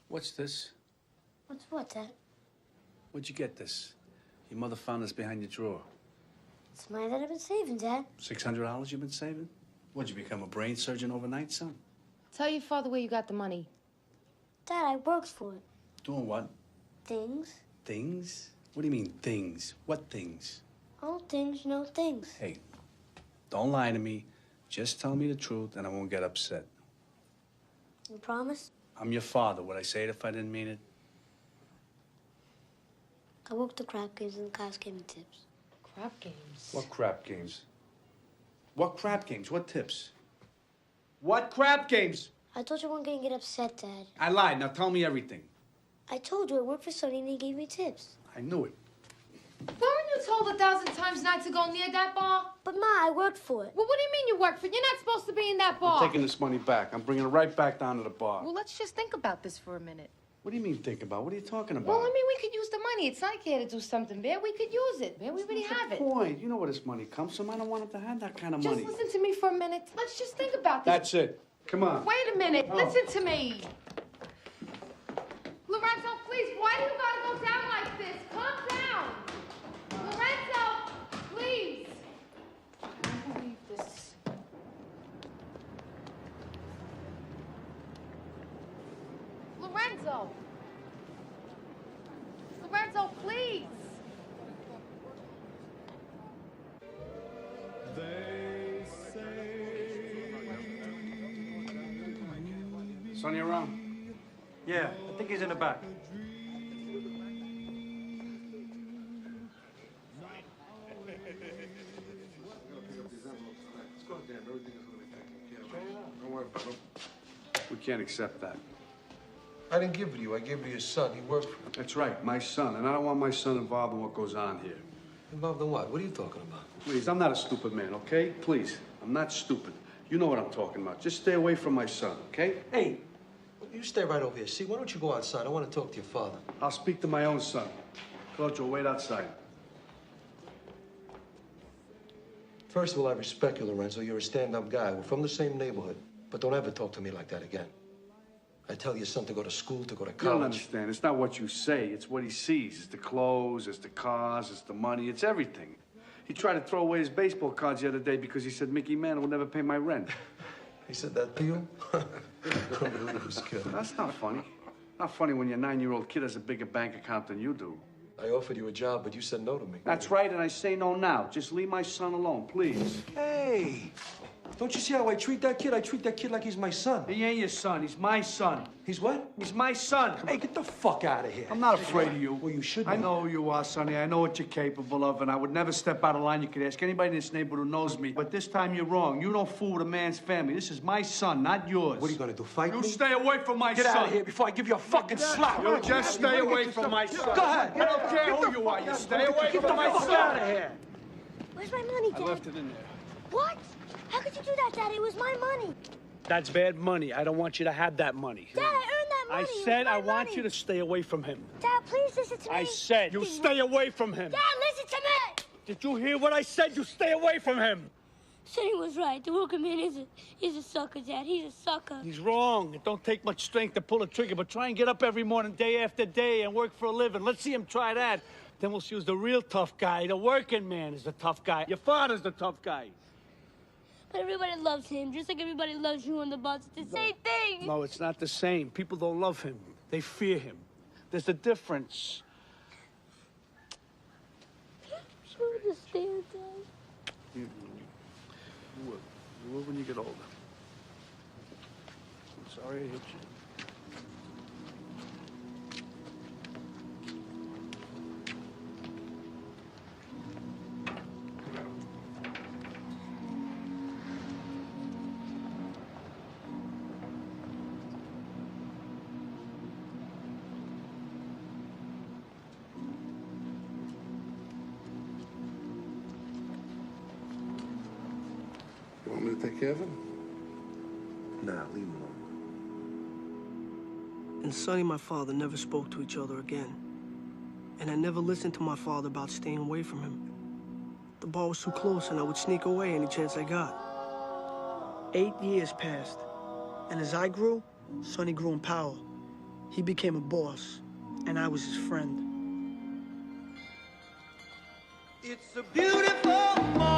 What's this? What's what, Dad? Where'd you get this? Your mother found this behind your drawer. It's money that I've been saving, Dad. $600 you've been saving? What'd you become, a brain surgeon overnight, son? Tell your father where you got the money. Dad, I worked for it. Doing what? Things. Things? What do you mean, things? What things? All things, no things. Hey, don't lie to me. Just tell me the truth and I won't get upset. You promise? I'm your father. Would I say it if I didn't mean it? I worked the crap games and the guys gave me tips. Crap games? What crap games? What crap games? What tips? What crap games? I told you I wasn't gonna get upset, Dad. I lied. Now tell me everything. I told you I worked for Sonny and he gave me tips. I knew it. Weren't you told 1,000 times not to go near that bar? But Ma, I worked for it. Well, what do you mean you work for it? You're not supposed to be in that bar. I'm taking this money back. I'm bringing it right back down to the bar. Well, let's just think about this for a minute. What do you mean think about? What are you talking about? Well, I mean, we could use the money. It's like here to do something, Bear. We could use it, Bear. We already have it. Point. You know where this money comes from. I don't want him to have that kind of money. Just listen to me for a minute. Let's just think about this. That's it. Come on. Wait a minute. Oh. Listen to me. Lorenzo, please, why do you gotta go down like this? Calm down. Lorenzo, please. I can't believe this. Lorenzo. Lorenzo, please. Sonny around? Yeah, I think he's in the back. We can't accept that. I didn't give it to you. I gave it to your son. He worked for me. That's right, my son. And I don't want my son involved in what goes on here. Involved in what? What are you talking about? Please, I'm not a stupid man, okay? Please, I'm not stupid. You know what I'm talking about. Just stay away from my son, okay? Hey, you stay right over here. See, why don't you go outside? I want to talk to your father. I'll speak to my own son. Coach, will wait outside. First of all, I respect you, Lorenzo. You're a stand-up guy. We're from the same neighborhood. But don't ever talk to me like that again. I tell your son to go to school, to go to You college. don't understand. It's not what you say. It's what he sees. It's the clothes, it's the cars, it's the money, it's everything. He tried to throw away his baseball cards the other day because he said Mickey Mantle will never pay my rent. He said that to you? Unbelievable kid. That's not funny. Not funny when your 9-year-old kid has a bigger bank account than you do. I offered you a job, but you said no to me. That's right, and I say no now. Just leave my son alone, please. Hey! Don't you see how I treat that kid? I treat that kid like he's my son. He ain't your son. He's my son. He's what? He's my son. Hey, get the fuck out of here. I'm not afraid of you. Well, you should I be. know who you are, Sonny. I know what you're capable of, and I would never step out of line. You could ask anybody in this neighborhood who knows me. But this time you're wrong. You don't fool with a man's family. This is my son, not yours. What are you gonna do, fight You me? stay away from my Get son. out of here before I give you a fucking slap. You just stay away from my son. Go ahead. I don't care who you are. You stay away from my son. Get out of here. Where's my money, Dad? I left it in there. What? How could you do that, Dad? It was my money. That's bad money. I don't want you to have that money. Dad, I earned that money. I said I want you to stay away from him. Dad, please listen to me. I said you stay away from him. Dad, listen to me. Did you hear what I said? You stay away from him. Sonny was right. The worker man is a sucker, Dad. He's a sucker. He's wrong. It don't take much strength to pull a trigger, but try and get up every morning, day after day, and work for a living. Let's see him try that. Then we'll see who's the real tough guy. The working man is the tough guy. Your father's the tough guy. But everybody loves him, just like everybody loves you on the bus. It's the same thing. No, it's not the same. People don't love him. They fear him. There's a difference. I don't understand, Dad. You will. You will when you get older. I'm sorry I hit you. You want me to take care of him? Nah, leave him alone. And Sonny and my father never spoke to each other again. And I never listened to my father about staying away from him. The bar was too close and I would sneak away any chance I got. 8 years passed. And as I grew, Sonny grew in power. He became a boss, and I was his friend. It's a beautiful morning.